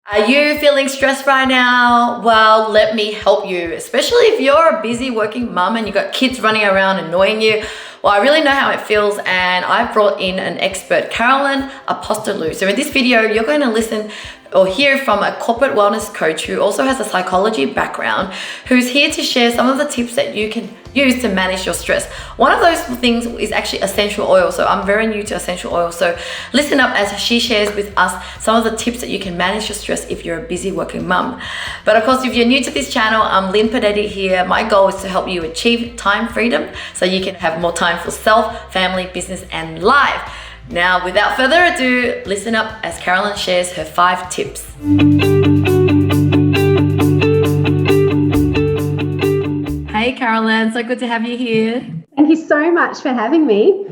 Are you feeling stressed right now? Well, let me help you, especially if you're a busy working mum and you've got kids running around annoying you. Well, I really know how it feels, and I've brought in an expert, Carolyn Apostoslou. So in this video, you're going to listen or hear from a corporate wellness coach who also has a psychology background, who's here to share some of the tips that you can use to manage your stress. One of those things is actually essential oil. So I'm very new to essential oil. So listen up as she shares with us some of the tips that you can manage your stress if you're a busy working mum. But of course, if you're new to this channel, I'm Lynn Padetti here. My goal is to help you achieve time freedom so you can have more time for self, family, business, and life. Now, without further ado, listen up as Carolyn shares her 5 tips. Hey Carolyn, so good to have you here. Thank you so much for having me.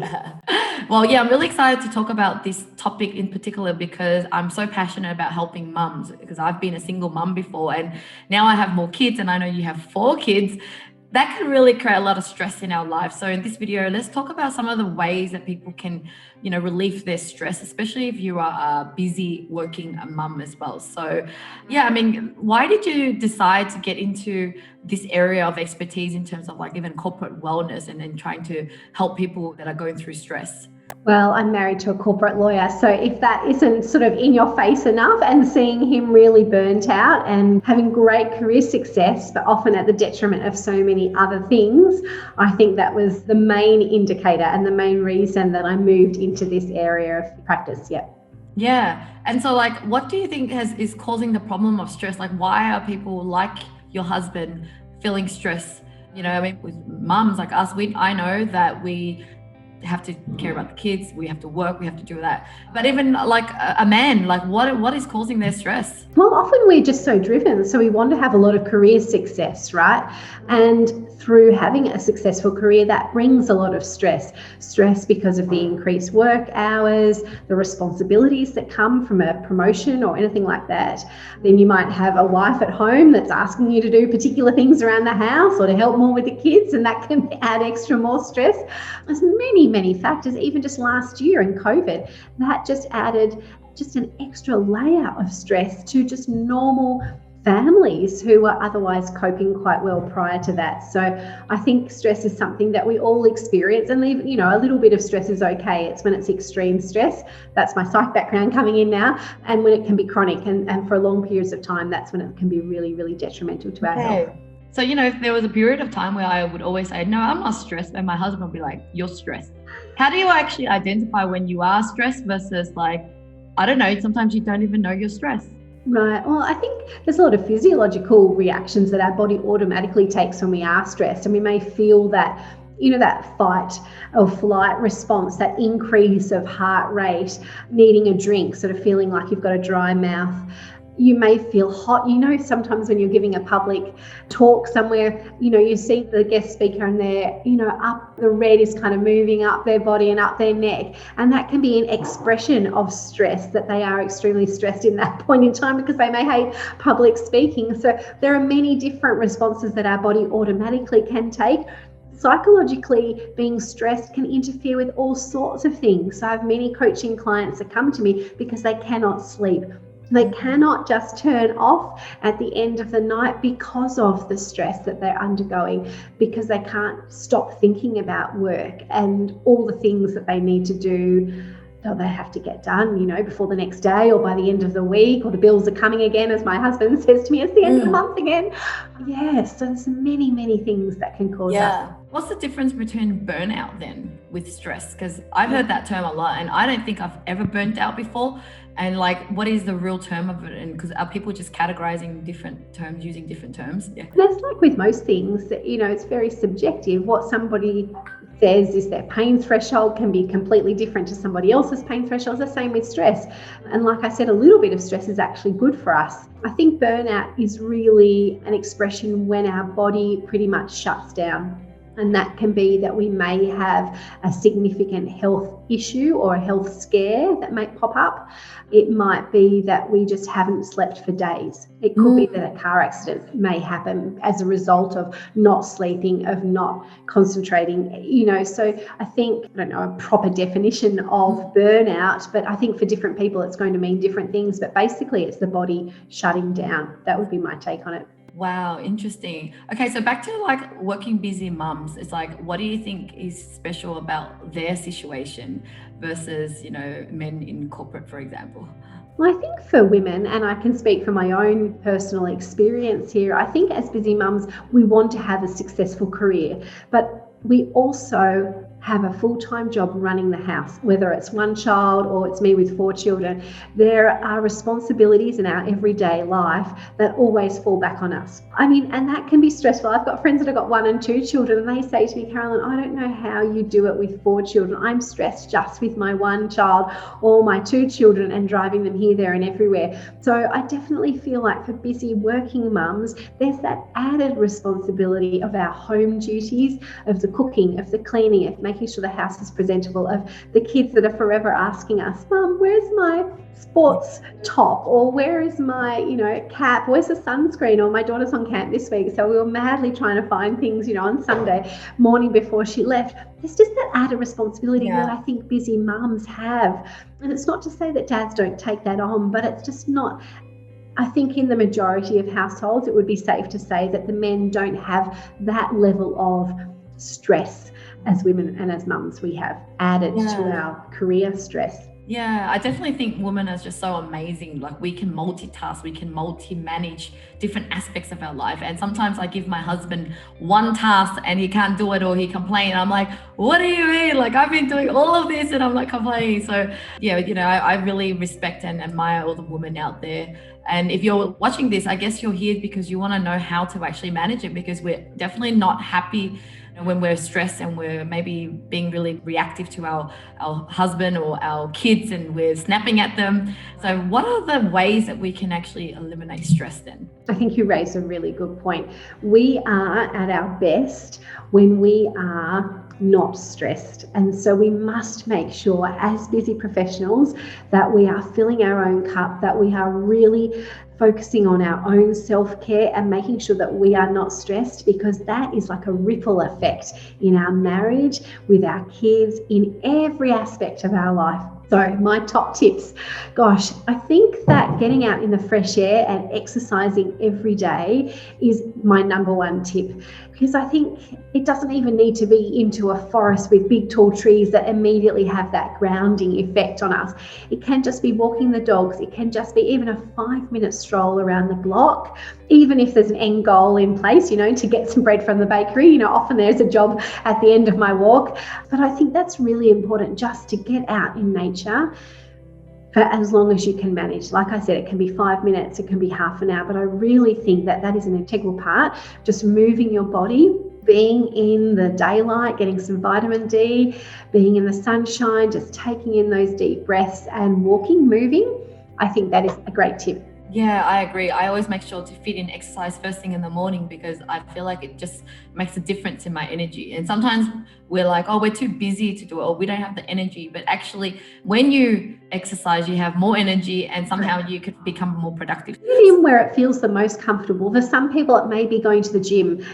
Well, yeah, I'm really excited to talk about this topic in particular because I'm so passionate about helping mums, because I've been a single mum before and now I have more kids, and I know you have 4 kids. That can really create a lot of stress in our lives. So in this video, let's talk about some of the ways that people can, relieve their stress, especially if you are a busy working mum as well. So yeah, I mean, why did you decide to get into this area of expertise in terms of like even corporate wellness and then trying to help people that are going through stress? Well, I'm married to a corporate lawyer, so if that isn't sort of in your face enough, and seeing him really burnt out and having great career success, but often at the detriment of so many other things, I think that was the main indicator and the main reason that I moved into this area of practice. Yeah. And so like, what do you think is causing the problem of stress? Like, why are people like your husband feeling stress? I mean, with mums like us, I know that we have to care about the kids, we have to work, we have to do that. But even like a man, like what is causing their stress? Well, often we're just so driven, so we want to have a lot of career success, right? And through having a successful career, that brings a lot of stress because of the increased work hours, the responsibilities that come from a promotion or anything like that. Then you might have a wife at home that's asking you to do particular things around the house or to help more with the kids, and that can add extra more stress. There's many factors. Even just last year in COVID, that just added just an extra layer of stress to just normal families who were otherwise coping quite well prior to that. So I think stress is something that we all experience, and a little bit of stress is okay. It's when it's extreme stress. That's my psych background coming in now. And when it can be chronic and for long periods of time, that's when it can be really detrimental to our health. So, if there was a period of time where I would always say, no, I'm not stressed, and my husband would be like, you're stressed. How do you actually identify when you are stressed versus like, I don't know, sometimes you don't even know you're stressed? Right. Well, I think there's a lot of physiological reactions that our body automatically takes when we are stressed, and we may feel that, that fight or flight response, that increase of heart rate, needing a drink, sort of feeling like you've got a dry mouth. You may feel hot. Sometimes when you're giving a public talk somewhere, you see the guest speaker and they're, up, the red is kind of moving up their body and up their neck. And that can be an expression of stress, that they are extremely stressed in that point in time because they may hate public speaking. So there are many different responses that our body automatically can take. Psychologically, being stressed can interfere with all sorts of things. So I have many coaching clients that come to me because they cannot sleep. They cannot just turn off at the end of the night because of the stress that they're undergoing, because they can't stop thinking about work and all the things that they need to do that they have to get done, before the next day or by the end of the week, or the bills are coming again, as my husband says to me, it's the end of the month again. Yes, so there's many things that can cause that. What's the difference between burnout then with stress? Because I've heard that term a lot and I don't think I've ever burnt out before. And like, what is the real term of it? And because are people just categorizing different terms, using different terms? Yeah. That's like with most things, that, it's very subjective. What somebody says is their pain threshold can be completely different to somebody else's pain threshold. It's the same with stress. And like I said, a little bit of stress is actually good for us. I think burnout is really an expression when our body pretty much shuts down. And that can be that we may have a significant health issue or a health scare that may pop up. It might be that we just haven't slept for days. It could be that a car accident may happen as a result of not sleeping, of not concentrating, So I think, I don't know a proper definition of burnout, but I think for different people it's going to mean different things. But basically it's the body shutting down. That would be my take on it. Wow, interesting. Okay, so back to like working busy mums, it's like, what do you think is special about their situation versus, men in corporate, for example? Well, I think for women, and I can speak from my own personal experience here, I think as busy mums, we want to have a successful career, but we also have a full-time job running the house, whether it's one child or it's me with 4 children. There are responsibilities in our everyday life that always fall back on us. And that can be stressful. I've got friends that have got 1 and 2 children, and they say to me, Carolyn, I don't know how you do it with 4 children. I'm stressed just with my 1 child or my 2 children and driving them here, there and everywhere. So I definitely feel like for busy working mums, there's that added responsibility of our home duties, of the cooking, of the cleaning, of making sure the house is presentable, of the kids that are forever asking us, Mum, where's my sports top, or where is my cap, where's the sunscreen, or my daughter's on camp this week, so we were madly trying to find things on Sunday morning before she left. There's just that added responsibility that I think busy mums have, and it's not to say that dads don't take that on, but it's just not. I think in the majority of households it would be safe to say that the men don't have that level of stress as women and as mums we have added to our career stress. Yeah, I definitely think women are just so amazing. Like, we can multitask, we can multi-manage different aspects of our life. And sometimes I give my husband one task and he can't do it, or he complains. I'm like, what do you mean? Like, I've been doing all of this and I'm like complaining. So yeah, I really respect and admire all the women out there. And if you're watching this, I guess you're here because you want to know how to actually manage it, because we're definitely not happy when we're stressed and we're maybe being really reactive to our husband or our kids and we're snapping at them. So what are the ways that we can actually eliminate stress then? I think you raise a really good point. We are at our best when we are not stressed. And so we must make sure as busy professionals that we are filling our own cup, that we are really focusing on our own self-care and making sure that we are not stressed, because that is like a ripple effect in our marriage, with our kids, in every aspect of our life. So my top tips, gosh, I think that getting out in the fresh air and exercising every day is my number 1 tip, because I think it doesn't even need to be into a forest with big tall trees that immediately have that grounding effect on us. It can just be walking the dogs. It can just be even a 5-minute stroll around the block, even if there's an end goal in place, to get some bread from the bakery. Often there's a job at the end of my walk. But I think that's really important, just to get out in nature for as long as you can manage. Like I said, it can be 5 minutes, it can be half an hour, but I really think that that is an integral part, just moving your body, being in the daylight, getting some vitamin D, being in the sunshine, just taking in those deep breaths and walking, moving. I think that is a great tip. Yeah, I agree. I always make sure to fit in exercise first thing in the morning, because I feel like it just makes a difference in my energy. And sometimes we're like, oh, we're too busy to do it, or we don't have the energy. But actually, when you exercise, you have more energy and somehow you could become more productive. In where it feels the most comfortable. For some people, it may be going to the gym,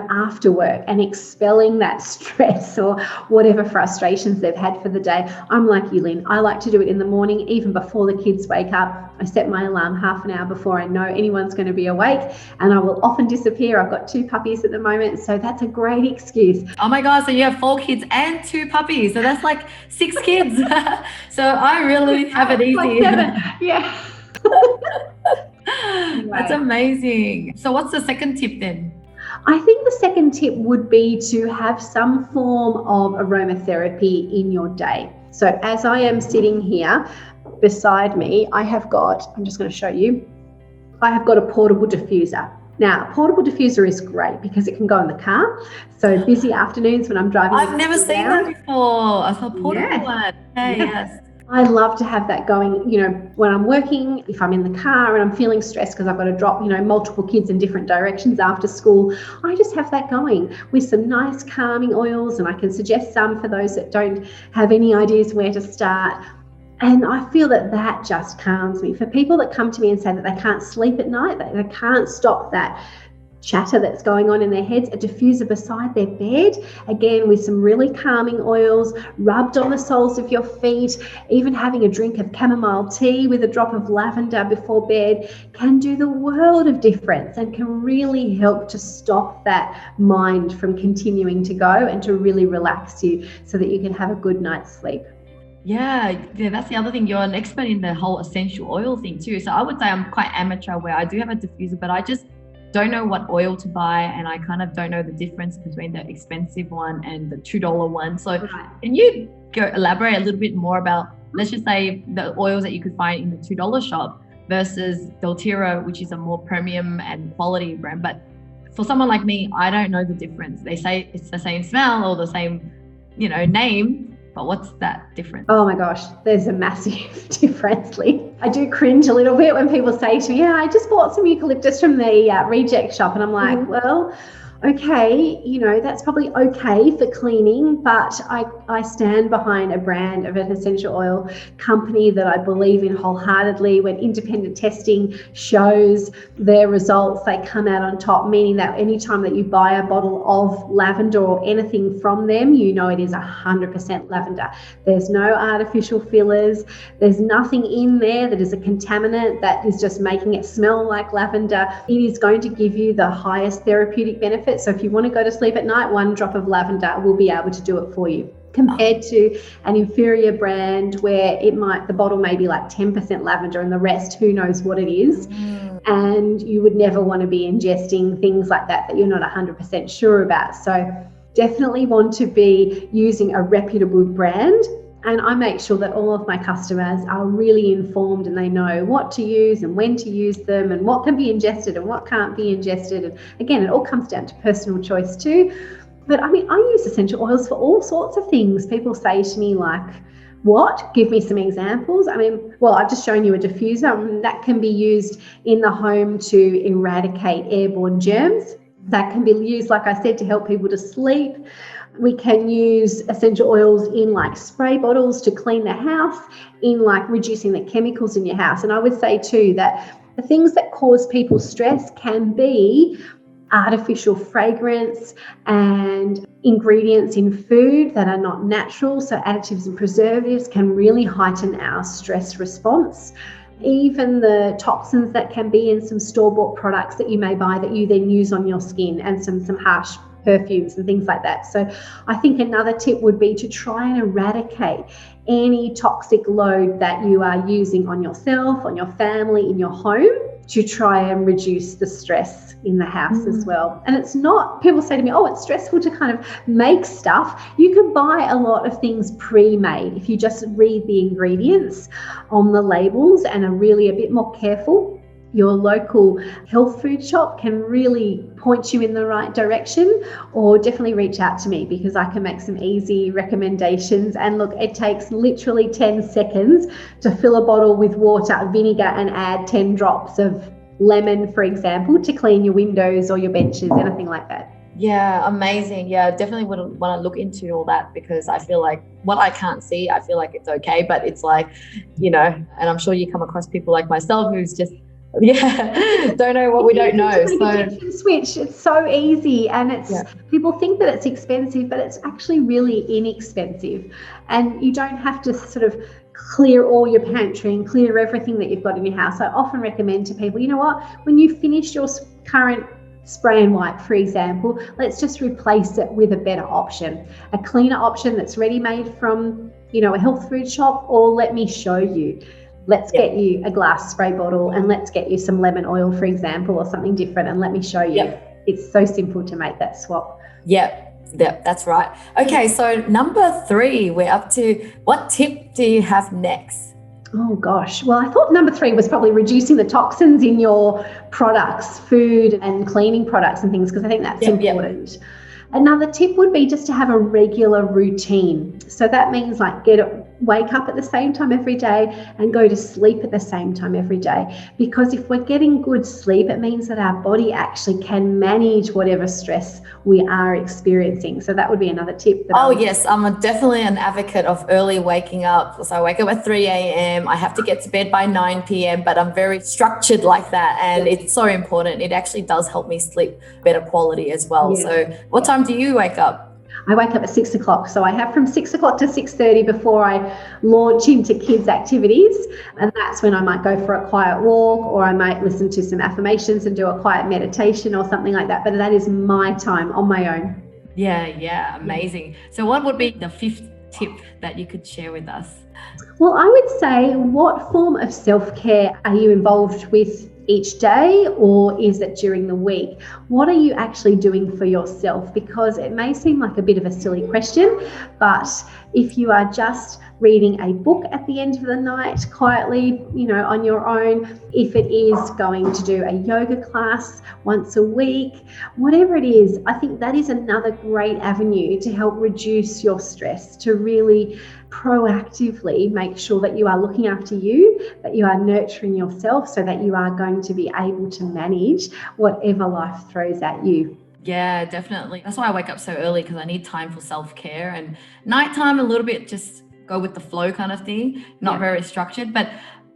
after work and expelling that stress or whatever frustrations they've had for the day. I'm like you, Lynn. I like to do it in the morning, even before the kids wake up. I set my alarm half an hour before I know anyone's going to be awake, and I will often disappear. I've got 2 puppies at the moment, so that's a great excuse. Oh my God, so you have 4 kids and 2 puppies. So that's like 6 kids. So I really have it easy. Like 7. Yeah. That's amazing. So what's the second tip then? I think the second tip would be to have some form of aromatherapy in your day. So as I am sitting here beside me, I'm just going to show you, I have got a portable diffuser. Now, a portable diffuser is great because it can go in the car. So busy afternoons when I'm driving. I've never seen that before. I saw a portable one. Hey, yes. I love to have that going, when I'm working, if I'm in the car and I'm feeling stressed because I've got to drop, multiple kids in different directions after school, I just have that going with some nice calming oils, and I can suggest some for those that don't have any ideas where to start. And I feel that just calms me. For people that come to me and say that they can't sleep at night, that they can't stop that chatter that's going on in their heads, a diffuser beside their bed, again with some really calming oils rubbed on the soles of your feet, even having a drink of chamomile tea with a drop of lavender before bed can do the world of difference and can really help to stop that mind from continuing to go and to really relax you so that you can have a good night's sleep. Yeah, that's the other thing. You're an expert in the whole essential oil thing too. So I would say I'm quite amateur where I do have a diffuser, but I just don't know what oil to buy, and I kind of don't know the difference between the expensive one and the $2 one. So Can you elaborate a little bit more about, let's just say, the oils that you could find in the $2 shop versus doTERRA, which is a more premium and quality brand? But for someone like me, I don't know the difference. They say it's the same smell or the same, name, but what's that difference? Oh my gosh, there's a massive difference, Lee. I do cringe a little bit when people say to me, yeah, I just bought some eucalyptus from the reject shop. And I'm like, well, okay, that's probably okay for cleaning, but I stand behind a brand of an essential oil company that I believe in wholeheartedly. When independent testing shows their results, they come out on top, meaning that anytime that you buy a bottle of lavender or anything from them, it is 100% lavender. There's no artificial fillers. There's nothing in there that is a contaminant that is just making it smell like lavender. It is going to give you the highest therapeutic benefit. So if you want to go to sleep at night, one drop of lavender will be able to do it for you, compared to an inferior brand where the bottle may be like 10% lavender and the rest, who knows what it is. And you would never want to be ingesting things like that you're not 100% sure about. So definitely want to be using a reputable brand. And I make sure that all of my customers are really informed and they know what to use and when to use them and what can be ingested and what can't be ingested. And again, it all comes down to personal choice too. But I use essential oils for all sorts of things. People say to me like, what? Give me some examples. I've just shown you a diffuser. That can be used in the home to eradicate airborne germs. That can be used, like I said, to help people to sleep. We can use essential oils in like spray bottles to clean the house, in like reducing the chemicals in your house. And I would say too that the things that cause people stress can be artificial fragrance and ingredients in food that are not natural. So additives and preservatives can really heighten our stress response. Even the toxins that can be in some store-bought products that you may buy that you then use on your skin, and some harsh perfumes and things like that. So I think another tip would be to try and eradicate any toxic load that you are using on yourself, on your family, in your home, to try and reduce the stress in the house as well. And it's not, people say to me, oh, it's stressful to kind of make stuff. You can buy a lot of things pre-made if you just read the ingredients on the labels and are really a bit more careful. Your local health food shop can really point you in the right direction, or definitely reach out to me because I can make some easy recommendations. And look, it takes literally 10 seconds to fill a bottle with water, vinegar, and add 10 drops of lemon, for example, to clean your windows or your benches, anything like that. Yeah, amazing. Yeah, definitely would want to look into all that, because I feel like what I can't see, I feel like it's okay, but it's like, and I'm sure you come across people like myself who's just don't know what we don't know. So switch, it's so easy, and people think that it's expensive, but it's actually really inexpensive, and you don't have to sort of clear all your pantry and clear everything that you've got in your house. I often recommend to people, you know what, when you finish your current spray and wipe, for example, let's just replace it with a better option, a cleaner option that's ready-made from a health food shop. Or let me show you, let's get you a glass spray bottle and let's get you some lemon oil, for example, or something different, and let me show you. It's so simple to make that swap. That's right. Okay, so number 3, we're up to, what tip do you have next? Oh gosh, well, I thought number 3 was probably reducing the toxins in your products, food and cleaning products and things, because I think that's important. Another tip would be just to have a regular routine. So that means like wake up at the same time every day and go to sleep at the same time every day. Because if we're getting good sleep, it means that our body actually can manage whatever stress we are experiencing. So that would be another tip. Yes, I'm definitely an advocate of early waking up. So I wake up at 3 a.m. I have to get to bed by 9 p.m., but I'm very structured like that. And it's so important. It actually does help me sleep better quality as well. So what time do you wake up? I wake up at 6 o'clock. So I have from 6 o'clock to 6:30 before I launch into kids' activities. And that's when I might go for a quiet walk, or I might listen to some affirmations and do a quiet meditation or something like that. But that is my time on my own. Yeah, amazing. So what would be the 5th tip that you could share with us? Well, I would say, what form of self-care are you involved with each day, or is it during the week? What are you actually doing for yourself? Because it may seem like a bit of a silly question, but if you are just reading a book at the end of the night quietly, on your own, if it is going to do a yoga class once a week, whatever it is, I think that is another great avenue to help reduce your stress, to really proactively make sure that you are looking after you, that you are nurturing yourself, so that you are going to be able to manage whatever life throws at you. Yeah, definitely. That's why I wake up so early, because I need time for self-care, and nighttime a little bit just go with the flow kind of thing, not very structured. But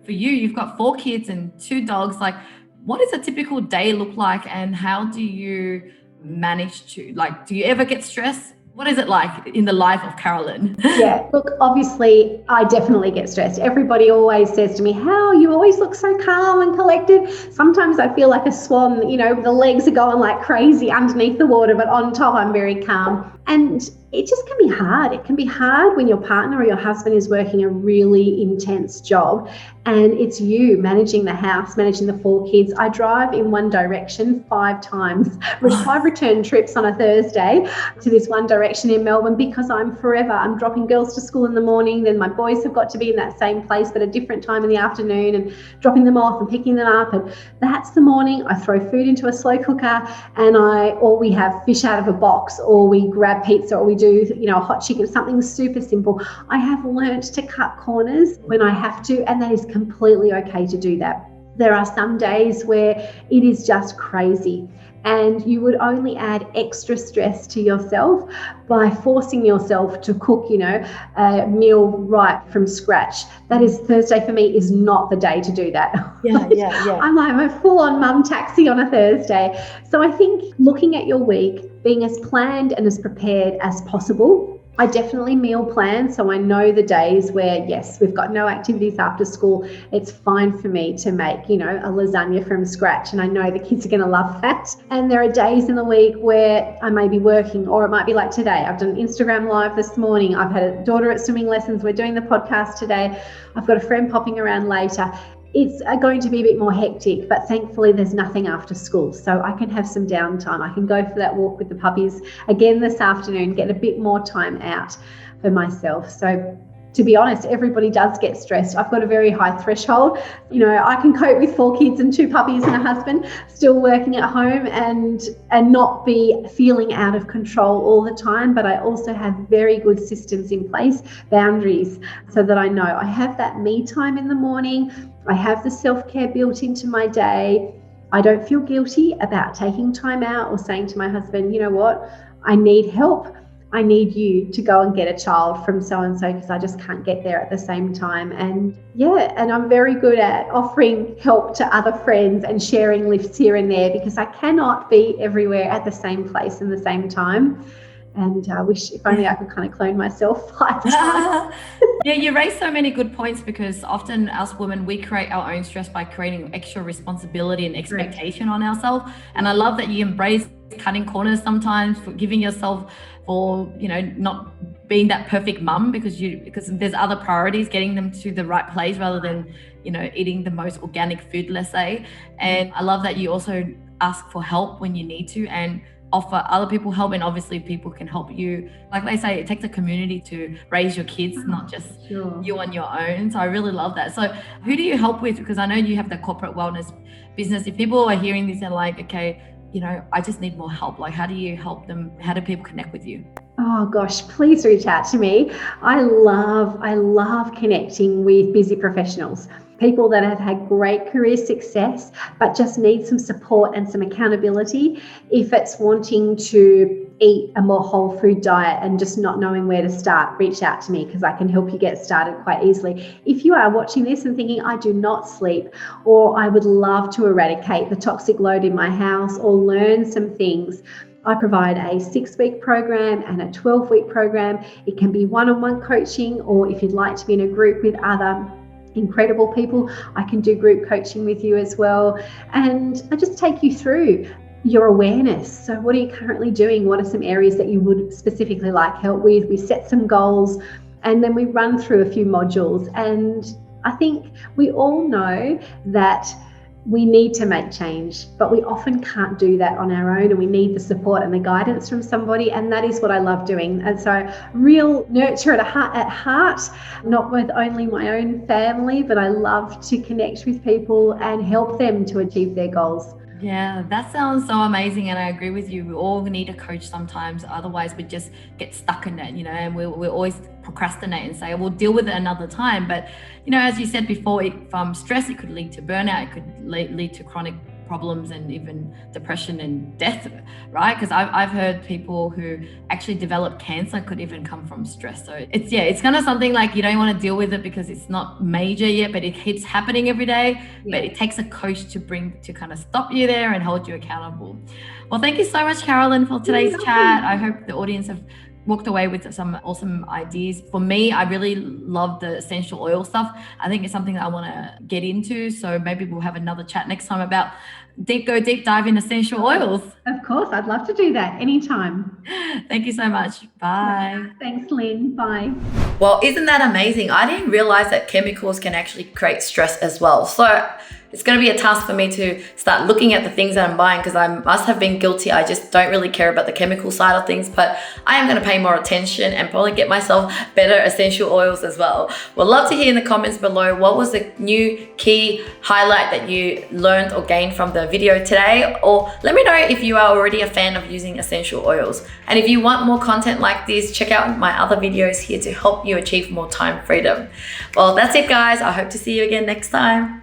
for you, you've got 4 kids and 2 dogs. Like, what does a typical day look like, and how do you manage to, do you ever get stressed? What is it like in the life of Carolyn? Yeah, look, obviously, I definitely get stressed. Everybody always says to me, how you always look so calm and collected. Sometimes I feel like a swan, the legs are going like crazy underneath the water, but on top I'm very calm. And it just can be hard. It can be hard when your partner or your husband is working a really intense job, and it's you managing the house, managing the 4 kids. I drive in one direction 5 times, 5 return trips on a Thursday to this one direction in Melbourne, because I'm dropping girls to school in the morning, then my boys have got to be in that same place but a different time in the afternoon, and dropping them off and picking them up. And that's the morning. I throw food into a slow cooker, and or we have fish out of a box, or we grab pizza, or we do a hot chicken, something super simple. I have learnt to cut corners when I have to, and that is completely okay to do that. There are some days where it is just crazy, and you would only add extra stress to yourself by forcing yourself to cook, a meal right from scratch. That is, Thursday for me is not the day to do that. Yeah. I'm a full-on mum taxi on a Thursday. So I think looking at your week, being as planned and as prepared as possible. I definitely meal plan, so I know the days where, yes, we've got no activities after school. It's fine for me to make, a lasagna from scratch, and I know the kids are going to love that. And there are days in the week where I may be working, or it might be like today. I've done an Instagram live this morning. I've had a daughter at swimming lessons. We're doing the podcast today. I've got a friend popping around later. It's going to be a bit more hectic, but thankfully there's nothing after school, so I can have some downtime. I can go for that walk with the puppies again this afternoon, get a bit more time out for myself. So to be honest, everybody does get stressed. I've got a very high threshold. I can cope with 4 kids and 2 puppies and a husband, still working at home and not be feeling out of control all the time. But I also have very good systems in place, boundaries, so that I know I have that me time in the morning. I have the self-care built into my day. I don't feel guilty about taking time out or saying to my husband, you know what, I need help. I need you to go and get a child from so-and-so, because I just can't get there at the same time. And I'm very good at offering help to other friends and sharing lifts here and there, because I cannot be everywhere at the same place in the same time. And I wish if only I could kind of clone myself 5 times. Yeah, you raise so many good points, because often us women, we create our own stress by creating extra responsibility and expectation on ourselves. And I love that you embrace cutting corners sometimes, for giving yourself, for not being that perfect mum, because there's other priorities, getting them to the right place rather than eating the most organic food, let's say. And I love that you also ask for help when you need to, and offer other people help, and obviously people can help you. Like they say, it takes a community to raise your kids, not just you on your own. So I really love that. So who do you help with? Because I know you have the corporate wellness business. If people are hearing this and like, okay, I just need more help, like how do you help them? How do people connect with you? Oh gosh, please reach out to me. I love connecting with busy professionals, people that have had great career success, but just need some support and some accountability. If it's wanting to eat a more whole food diet and just not knowing where to start, reach out to me because I can help you get started quite easily. If you are watching this and thinking, I do not sleep, or I would love to eradicate the toxic load in my house or learn some things, I provide a 6-week program and a 12-week program. It can be one-on-one coaching, or if you'd like to be in a group with other incredible people, I can do group coaching with you as well. And I just take you through your awareness. So what are you currently doing? What are some areas that you would specifically like help with? We set some goals and then we run through a few modules. And I think we all know that we need to make change, but we often can't do that on our own, and we need the support and the guidance from somebody, and that is what I love doing. And so real nurture at heart, not with only my own family, but I love to connect with people and help them to achieve their goals. Yeah, that sounds so amazing, and I agree with you. We all need a coach sometimes, otherwise we just get stuck in it, and we always procrastinate and say we'll deal with it another time. But as you said before, from stress it could lead to burnout, it could lead to chronic problems and even depression and death, right? Because I've heard people who actually develop cancer could even come from stress. So it's kind of something like you don't want to deal with it because it's not major yet, but it keeps happening every day. Yeah. But it takes a coach to kind of stop you there and hold you accountable. Well, thank you so much, Carolyn, for today's chat. I hope the audience have walked away with some awesome ideas. For me, I really love the essential oil stuff. I think it's something that I want to get into. So maybe we'll have another chat next time about deep dive in essential oils. Of course, I'd love to do that anytime. Thank you so much. Bye. Thanks, Lynn. Bye. Well, isn't that amazing? I didn't realize that chemicals can actually create stress as well. So it's going to be a task for me to start looking at the things that I'm buying, because I must have been guilty. I just don't really care about the chemical side of things, but I am going to pay more attention and probably get myself better essential oils as well. We'd love to hear in the comments below, what was the new key highlight that you learned or gained from the video today? Or let me know if you are already a fan of using essential oils. And if you want more content like this, check out my other videos here to help you achieve more time freedom. Well, that's it, guys. I hope to see you again next time.